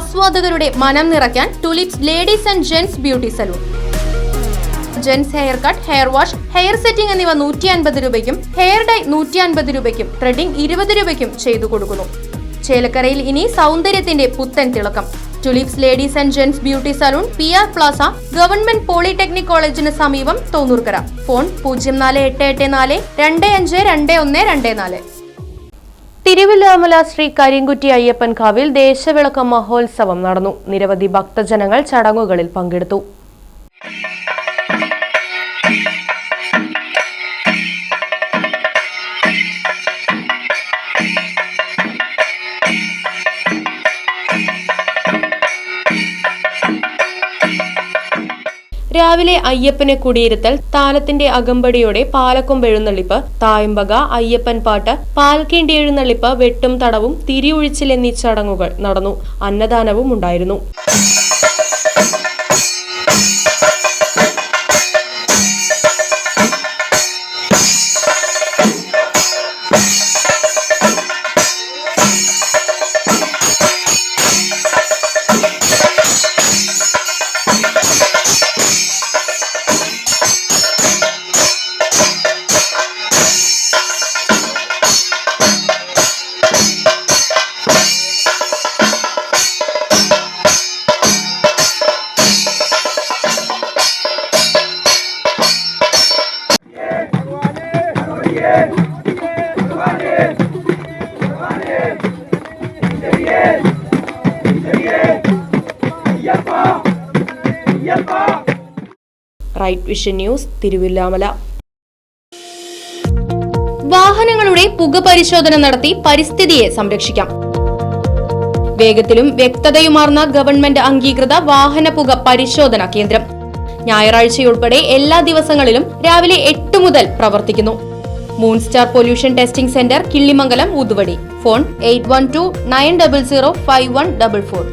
ആസ്വാദകരുടെ മനം നിറയ്ക്കാൻ tulips ladies and gents beauty salon. Gents hair cut, hair wash, hair setting എന്നിവ 150 രൂപയ്ക്കും, hair dye 150 രൂപയ്ക്കും, ത്രെഡിംഗ് 20 രൂപയ്ക്കും ചെയ്തു കൊടുക്കുന്നു. ചേലക്കരയിൽ ഇനി സൗന്ദര്യത്തിന്റെ പുത്തൻ തിളക്കം. Tulips ladies and gents beauty salon, PR Plaza, government polytechnic കോളേജിന് സമീപം, തോന്നൂർക്കര. ഫോൺ 04884 252124. തിരുവില്ലാമല ശ്രീ കരിങ്കുറ്റി അയ്യപ്പൻ കാവിൽ ദേശവിളക്ക് മഹോത്സവം നടന്നു. നിരവധി ഭക്തജനങ്ങൾ ചടങ്ങുകളിൽ പങ്കെടുത്തു. രാവിലെ അയ്യപ്പനെ കുടിയിരുത്തൽ, താലത്തിന്റെ അകമ്പടിയോടെ പാലക്കൊമ്പ് എഴുന്നള്ളിപ്പ്, തായമ്പക, അയ്യപ്പൻ പാട്ട്, പാൽക്കേണ്ടി എഴുന്നള്ളിപ്പ്, വെട്ടും തടവും, തിരിയൊഴിച്ചിൽ എന്നീ ചടങ്ങുകൾ നടന്നു. അന്നദാനവും ഉണ്ടായിരുന്നു. Right vision news, Thiruvillamala. വാഹനങ്ങളുടെ പുക പരിശോധന നടത്തി പരിസ്ഥിതിയെ സംരക്ഷിക്കാം. വേഗത്തിലും വ്യക്തതയുമാർന്ന ഗവൺമെന്റ് അംഗീകൃത വാഹന പുക പരിശോധനാ കേന്ദ്രം ഞായറാഴ്ചയുൾപ്പെടെ എല്ലാ ദിവസങ്ങളിലും രാവിലെ 8 മുതൽ പ്രവർത്തിക്കുന്നു. Moonstar pollution testing centre, Killimangalam, ഊതുവടി. ഫോൺ 8129005144.